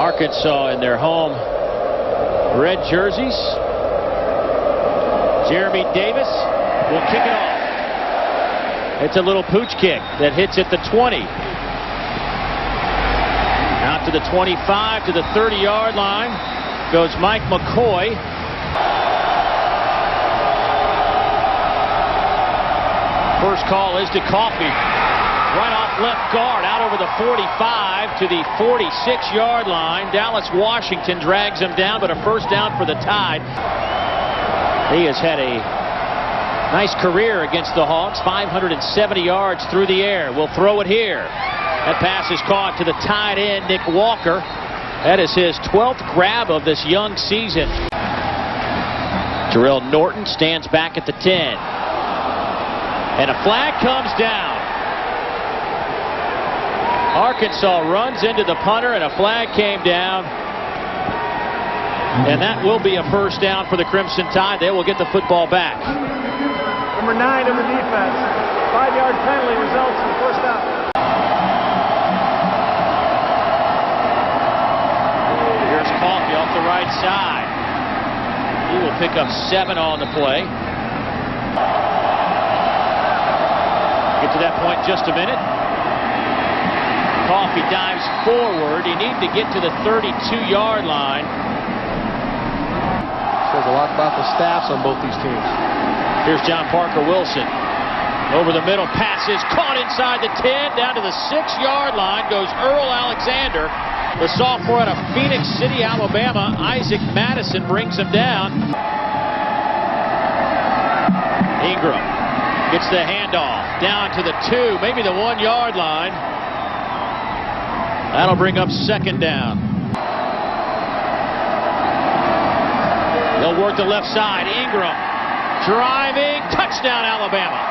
Arkansas in their home red jerseys. Jeremy Davis will kick it off. It's a little pooch kick that hits at the 20. Out to the 25, to the 30-yard line goes Mike McCoy. First call is to Coffey. Right off left guard, out over the 45 to the 46-yard line. Dallas Washington drags him down, but a first down for the Tide. He has had a nice career against the Hawks, 570 yards through the air. We'll throw it here. That pass is caught to the tight end, Nick Walker. That is his 12th grab of this young season. Terrell Norton stands back at the 10. And a flag comes down. Arkansas runs into the punter, and a flag came down. And that will be a first down for the Crimson Tide. They will get the football back. Number 9 of the defense. 5-yard penalty results in the first down. Here's Coffey off the right side. He will pick up 7 on the play. Get to that point in just a minute. Coffey dives forward. He needs to get to the 32-yard line. Says a lot about the staffs on both these teams. Here's John Parker Wilson. Over the middle, passes caught inside the 10, down to the 6-yard line goes Earl Alexander. The sophomore out of Phoenix City, Alabama. Isaac Madison brings him down. Ingram gets the handoff down to the 2, maybe the 1-yard line. That'll bring up second down. They'll work the left side. Ingram driving. Touchdown, Alabama.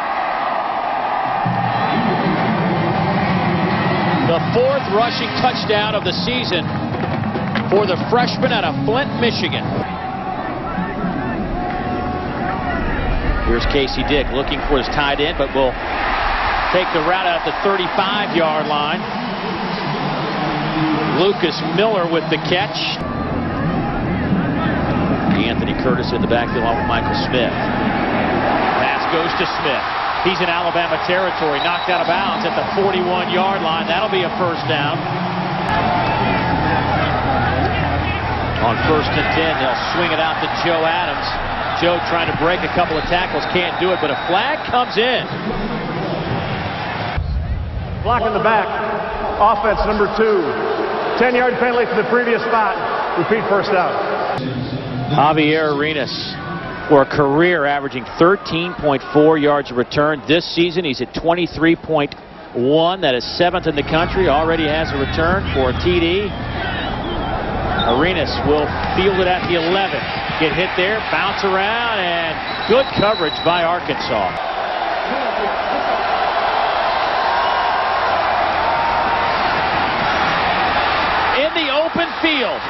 The 4th rushing touchdown of the season for the freshman out of Flint, Michigan. Here's Casey Dick looking for his tight end, but will take the route out at the 35-yard line. Lucas Miller with the catch. Anthony Curtis in the backfield along with Michael Smith. Pass goes to Smith. He's in Alabama territory, knocked out of bounds at the 41-yard line. That'll be a first down. On 1st and 10, they'll swing it out to Joe Adams. Joe trying to break a couple of tackles, can't do it, but a flag comes in. Block in the back. Offense number 2. 10-yard penalty for the previous spot. Repeat first down. Javier Arenas, for a career averaging 13.4 yards of return. This season, he's at 23.1. That is 7th in the country. Already has a return for a TD. Arenas will field it at the 11. Get hit there, bounce around, and good coverage by Arkansas. In the open field,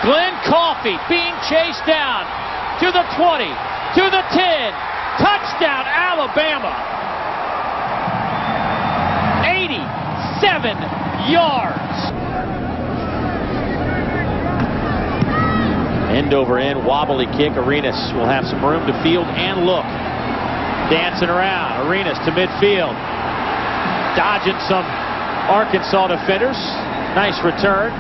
Glenn Coffey being chased down to the 20, to the 10. Touchdown, Alabama. 87 yards. End over end, wobbly kick. Arenas will have some room to field and look. Dancing around. Arenas to midfield. Dodging some Arkansas defenders. Nice return.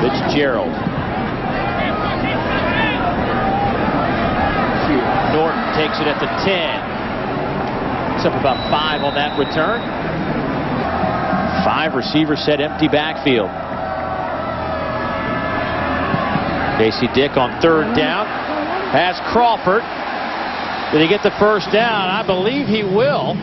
Fitzgerald. Norton takes it at the 10. It's up about 5 on that return. 5 receivers set, empty backfield. Casey Dick on 3rd down. Has Crawford. Did he get the first down? I believe he will.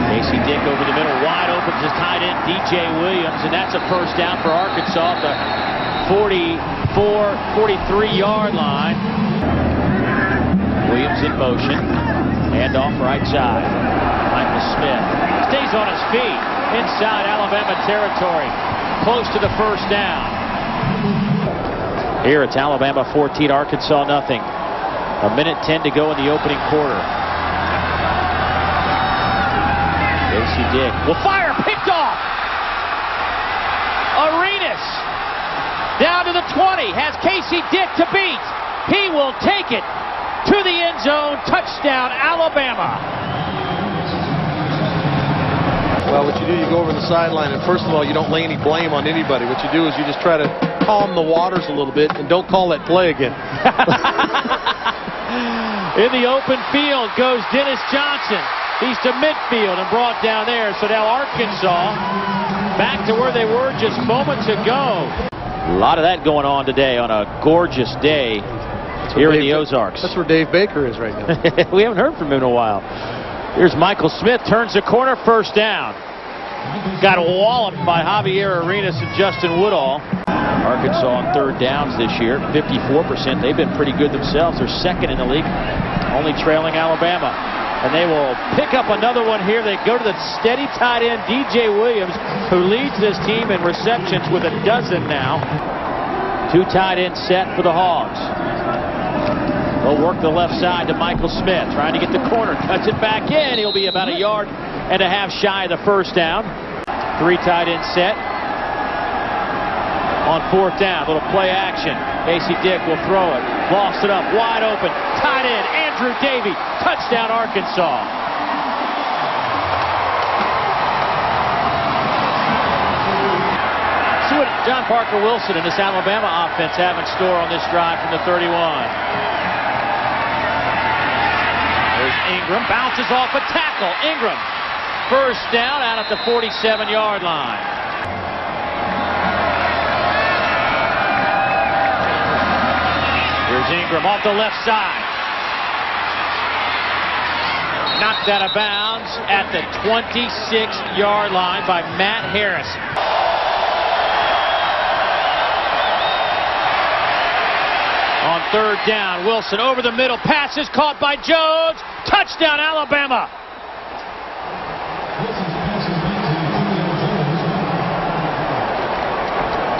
Casey Dick over the middle, wide open to tight end DJ Williams, and that's a first down for Arkansas at the 43-yard line. Williams in motion. Handoff right side. Michael Smith stays on his feet inside Alabama territory. Close to the first down. Here it's Alabama 14, Arkansas nothing. 1:10 to go in the opening quarter. Casey Dick will fire, picked off. Arenas down to the 20, has Casey Dick to beat. He will take it to the end zone. Touchdown, Alabama. Well, what you do, you go over the sideline, and first of all, you don't lay any blame on anybody. What you do is you just try to calm the waters a little bit and don't call that play again. In the open field goes Dennis Johnson. He's to midfield and brought down there. So now Arkansas back to where they were just moments ago. A lot of that going on today on a gorgeous day here in the Ozarks. That's where Dave Baker is right now. We haven't heard from him in a while. Here's Michael Smith, turns the corner, first down. Got walloped by Javier Arenas and Justin Woodall. Arkansas on third downs this year, 54%. They've been pretty good themselves. They're second in the league, only trailing Alabama. And they will pick up another one here. They go to the steady tight end, DJ Williams, who leads this team in receptions with a dozen now. Two tight ends set for the Hogs. They'll work the left side to Michael Smith, trying to get the corner, cuts it back in. He'll be about 1.5 yards shy of the first down. Three tight end set. On fourth down, little play action. Casey Dick will throw it. Lost it up, wide open. Tight end, Andrew Davey. Touchdown, Arkansas. See what John Parker Wilson and this Alabama offense have in store on this drive from the 31. There's Ingram, bounces off a tackle. Ingram, first down out at the 47-yard line. Here's Ingram off the left side. Knocked out of bounds at the 26-yard line by Matt Harris. On third down, Wilson over the middle, pass is caught by Jones. Touchdown, Alabama.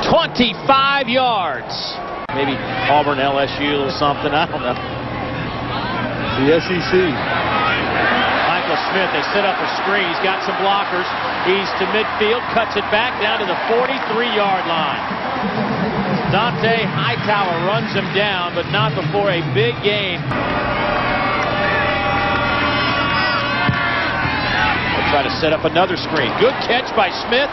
"25 yards. Maybe Auburn, LSU, or something. I don't know. The SEC. Michael Smith, they set up a screen. He's got some blockers. He's to midfield, cuts it back down to the 43-yard line. Dante Hightower runs him down, but not before a big gain. They'll try to set up another screen. Good catch by Smith.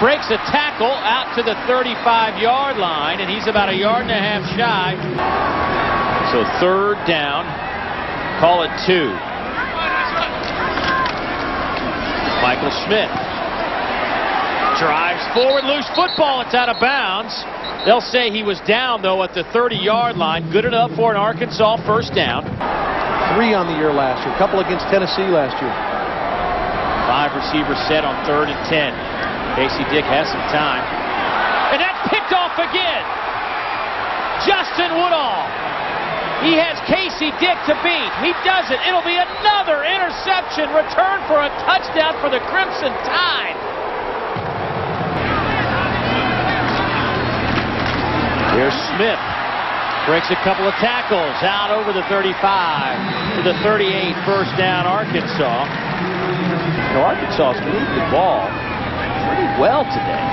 Breaks a tackle out to the 35-yard line, and he's about 1.5 yards shy. So third down, call it 2. Michael Smith drives forward, loose football, it's out of bounds. They'll say he was down, though, at the 30-yard line. Good enough for an Arkansas first down. 3 on the year last year, a couple against Tennessee last year. 5 receivers set on 3rd and 10. Casey Dick has some time. And that's picked off again. Justin Woodall. He has Casey Dick to beat. He does it. It'll be another interception. Return for a touchdown for the Crimson Tide. Here's Smith. Breaks a couple of tackles out over the 35 to the 38. First down, Arkansas. You know, Arkansas has moved the ball pretty well today.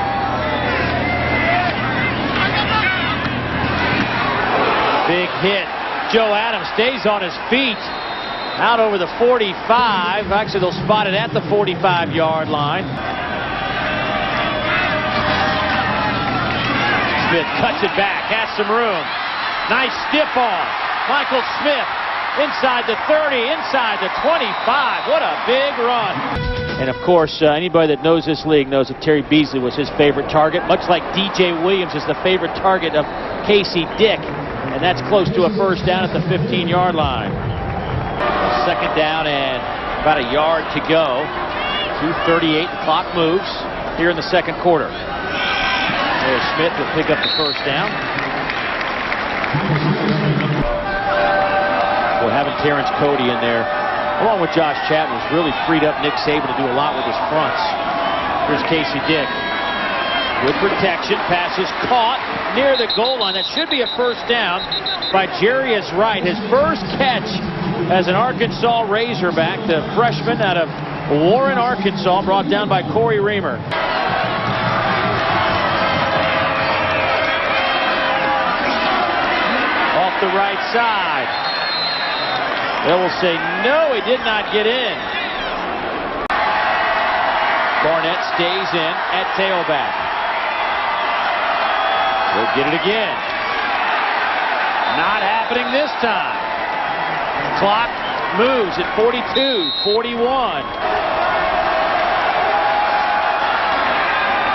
Big hit. Joe Adams stays on his feet. Out over the 45. Actually, they'll spot it at the 45-yard line. Smith cuts it back. Has some room. Nice stiff arm. Michael Smith inside the 30, inside the 25. What a big run. And, of course, anybody that knows this league knows that Terry Beasley was his favorite target, much like DJ Williams is the favorite target of Casey Dick. And that's close to a first down at the 15-yard line. Second down and about 1 yard to go. 2:38, the clock moves here in the second quarter. There's Smith will pick up the first down. We're having Terrence Cody in there, along with Josh Chapman, has really freed up Nick Saban to do a lot with his fronts. Here's Casey Dick. With protection, pass is caught near the goal line. That should be a first down by Jarius Wright. His first catch as an Arkansas Razorback, the freshman out of Warren, Arkansas, brought down by Corey Reamer. Off the right side. They will say no, he did not get in. Barnett stays in at tailback. We'll get it again. Not happening this time. Clock moves at 42-41.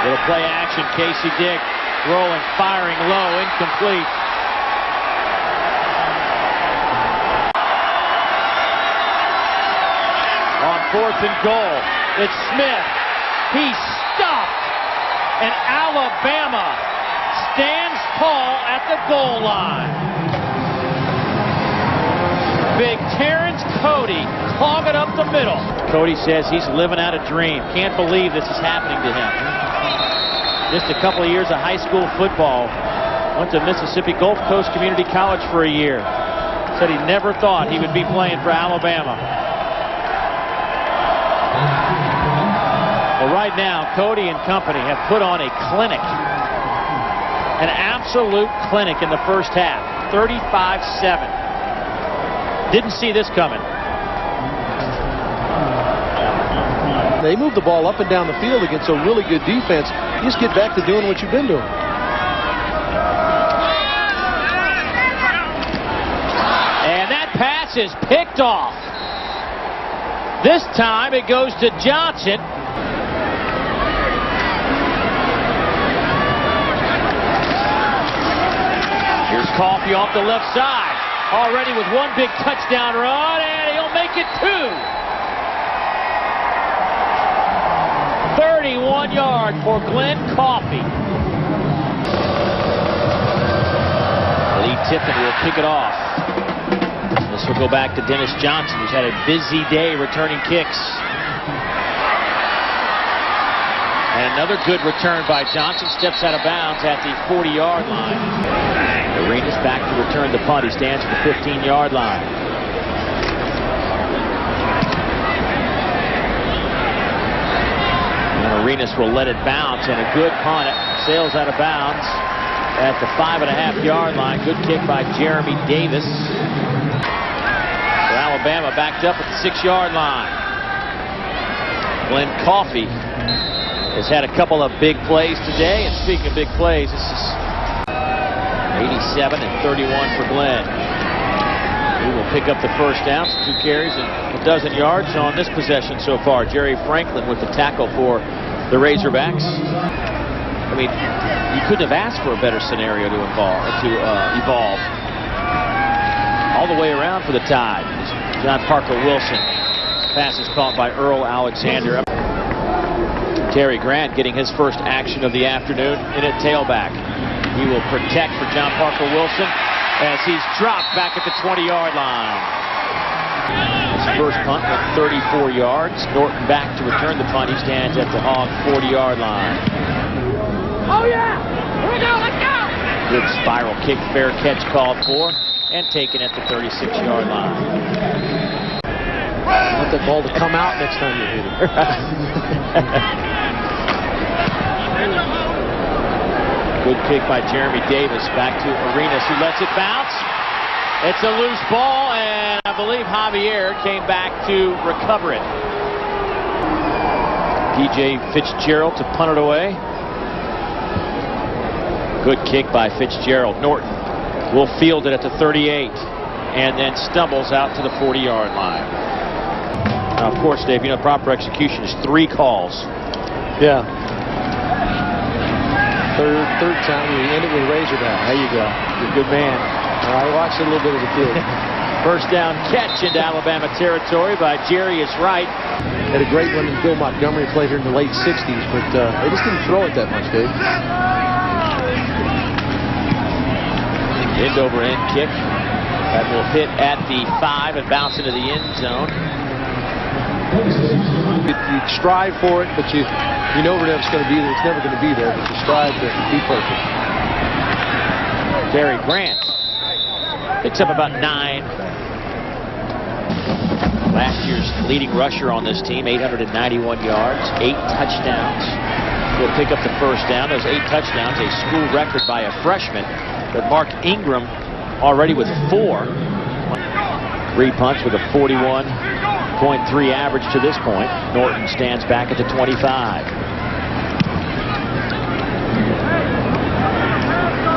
Little play action. Casey Dick rolling, firing low, incomplete. On 4th and goal, it's Smith. He's stopped, and Alabama stands tall at the goal line. Big Terrence Cody clogging up the middle. Cody says he's living out a dream. Can't believe this is happening to him. Just a couple of years of high school football. Went to Mississippi Gulf Coast Community College for a year. Said he never thought he would be playing for Alabama. Well, right now, Cody and company have put on a clinic. An absolute clinic in the first half. 35-7. Didn't see this coming. They move the ball up and down the field against a really good defense. You just get back to doing what you've been doing. And that pass is picked off. This time it goes to Johnson. Here's Coffey off the left side. Already with one big touchdown run, and he'll make it 2. 31 yards for Glenn Coffey. Lee Tippin will kick it off. This will go back to Dennis Johnson, who's had a busy day returning kicks. And another good return by Johnson. Steps out of bounds at the 40-yard line. Arenas back to return the punt. He stands at the 15-yard line. And Arenas will let it bounce, and a good punt. It sails out of bounds at the 5.5-yard line. Good kick by Jeremy Davis. For Alabama, backed up at the 6-yard line. Glenn Coffey has had a couple of big plays today, and speaking of big plays, this is 87 and 31 for Glenn. He will pick up the first down, 2 carries and a dozen yards on this possession so far. Jerry Franklin with the tackle for the Razorbacks. I mean, you couldn't have asked for a better scenario to evolve. All the way around for the Tide. John Parker Wilson. Pass is caught by Earl Alexander. Terry Grant getting his first action of the afternoon in at tailback. He will protect for John Parker Wilson as he's dropped back at the 20-yard line. His first punt went 34 yards. Norton back to return the punt. He stands at the Hog 40-yard line. Oh, yeah! Here we go, let's go! Good spiral kick, fair catch called for, and taken at the 36-yard line. I want that ball to come out next time you hit it. Good kick by Jeremy Davis. Back to Arenas, who lets it bounce. It's a loose ball, and I believe Javier came back to recover it. DJ Fitzgerald to punt it away. Good kick by Fitzgerald. Norton will field it at the 38 and then stumbles out to the 40-yard line. Now, of course, Dave, you know, proper execution is 3 calls. Yeah. Third time you end it with Razorback. There you go. You're a good man. I watched it a little bit as a kid. First down catch into Alabama territory by Jarius Wright. Had a great one in Bill Montgomery, played here in the late 60s, but they just didn't throw it that much, Dave. End over end kick. That will hit at the 5 and bounce into the end zone. You strive for it, but you know it's going to be there. It's never going to be there, but you strive to be perfect. Terry Grant picks up about 9. Last year's leading rusher on this team, 891 yards, 8 touchdowns. He'll pick up the first down. Those 8 touchdowns, a school record by a freshman. But Mark Ingram already with 4. 3 punts with a 41.3 average to this point. Norton stands back at the 25.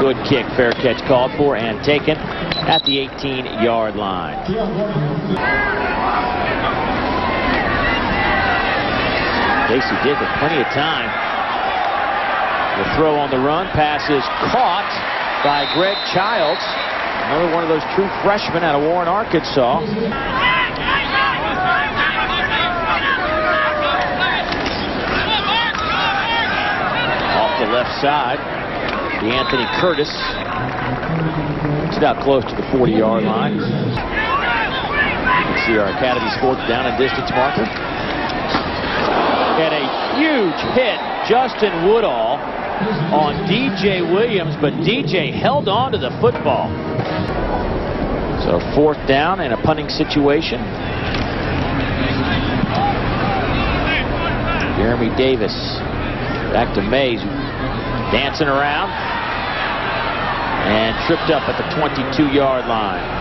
Good kick, fair catch called for and taken at the 18-yard line. Casey did with plenty of time. The throw on the run, pass is caught by Greg Childs. Another one of those true freshmen out of Warren, Arkansas. Off the left side, Anthony Curtis. It's out close to the 40-yard line. You can see our Academy Sports down and distance marker. And a huge hit, Justin Woodall on DJ Williams, but DJ held on to the football. So 4th down and a punting situation. Jeremy Davis back to Mays, dancing around and tripped up at the 22-yard line.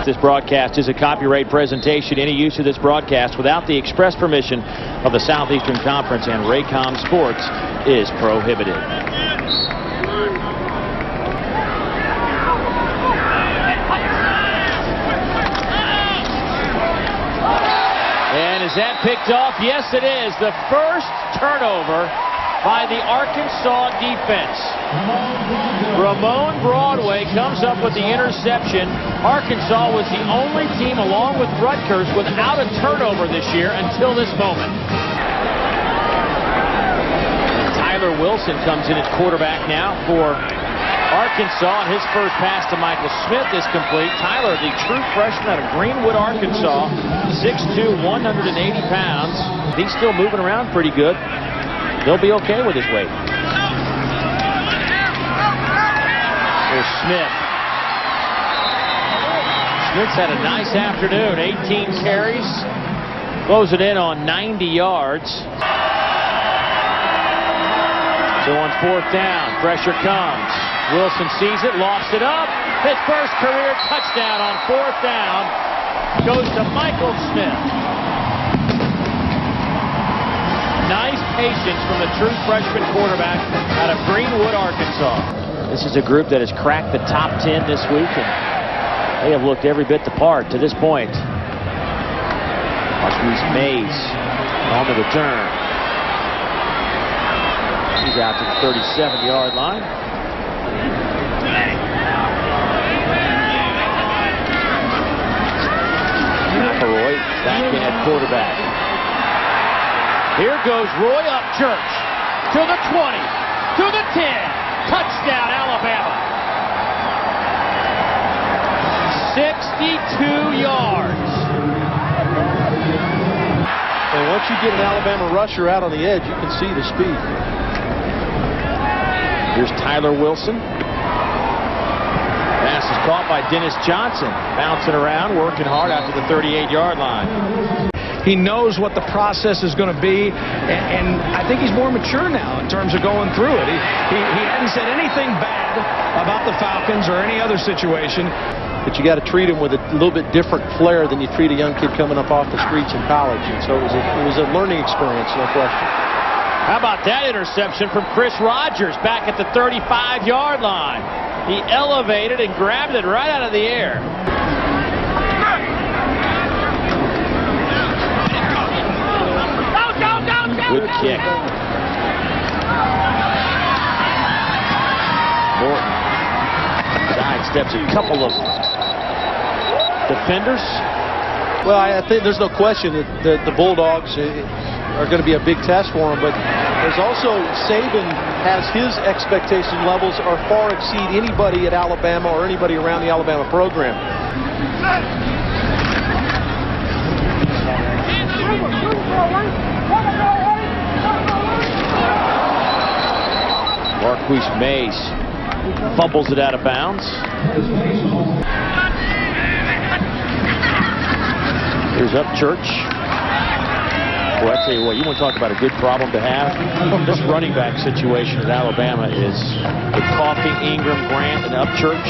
This broadcast is a copyright presentation. Any use of this broadcast without the express permission of the Southeastern Conference and Raycom Sports is prohibited. And is that picked off? Yes, it is. The first turnover by the Arkansas defense. Ramon Broadway comes up with the interception. Arkansas was the only team, along with Rutgers, without a turnover this year until this moment. Tyler Wilson comes in at quarterback now for Arkansas, and his first pass to Michael Smith is complete. Tyler, the true freshman out of Greenwood, Arkansas, 6'2", 180 pounds. He's still moving around pretty good. He'll be okay with his weight. Here's Smith. Smith's had a nice afternoon. 18 carries. Close it in on 90 yards. So on 4th down, pressure comes. Wilson sees it, lofts it up. His first career touchdown on 4th down goes to Michael Smith. Nice patience from the true freshman quarterback out of Greenwood, Arkansas. This is a group that has cracked the top 10 this week, and they have looked every bit the part to this point. Marquise Mays on the return. He's out to the 37-yard line. McElroy back in at quarterback. Here goes Roy Upchurch to the 20, to the 10. Touchdown, Alabama. 62 yards. And once you get an Alabama rusher out on the edge, you can see the speed. Here's Tyler Wilson. Pass is caught by Dennis Johnson. Bouncing around, working hard out to the 38-yard line. He knows what the process is going to be, and I think he's more mature now in terms of going through it. He hadn't said anything bad about the Falcons or any other situation. But you got to treat him with a little bit different flair than you treat a young kid coming up off the streets in college. And so it was a learning experience, no question. How about that interception from Chris Rogers back at the 35-yard line? He elevated and grabbed it right out of the air. Good kick. Norton sidesteps a couple of defenders. Well, I think there's no question that the Bulldogs are going to be a big test for him, but there's also Saban has his expectation levels are far exceed anybody at Alabama or anybody around the Alabama program. Marquise Mays fumbles it out of bounds. Here's Upchurch. Boy, I tell you what, you want to talk about a good problem to have? This running back situation at Alabama is with Coffee, Ingram, Grant, and Upchurch.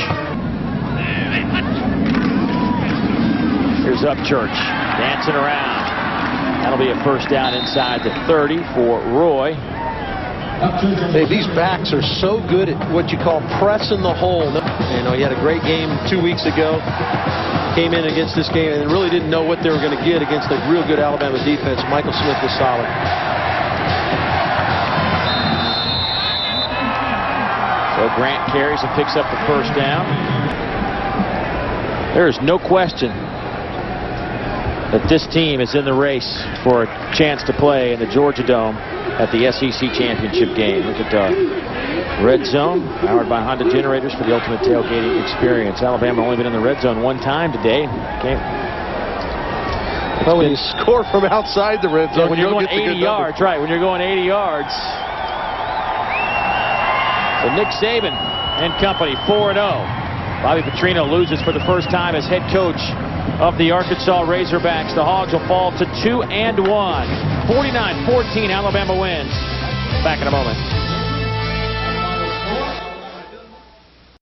Here's Upchurch dancing around. That'll be a first down inside the 30 for Roy. Hey, these backs are so good at what you call pressing the hole. You know, he had a great game 2 weeks ago. Came in against this game and really didn't know what they were going to get against a real good Alabama defense. Michael Smith was solid. So Grant carries and picks up the first down. There's no question that this team is in the race for a chance to play in the Georgia Dome at the SEC championship game. Look at Red Zone, powered by Honda generators for the ultimate tailgating experience. Alabama only been in the red zone one time today. Well, when you score from outside the red zone, when you're going 80 yards, right? When you're going 80 yards. So Nick Saban and company 4-0. Bobby Petrino loses for the first time as head coach of the Arkansas Razorbacks. The Hogs will fall to 2-1. 49-14, Alabama wins. Back in a moment.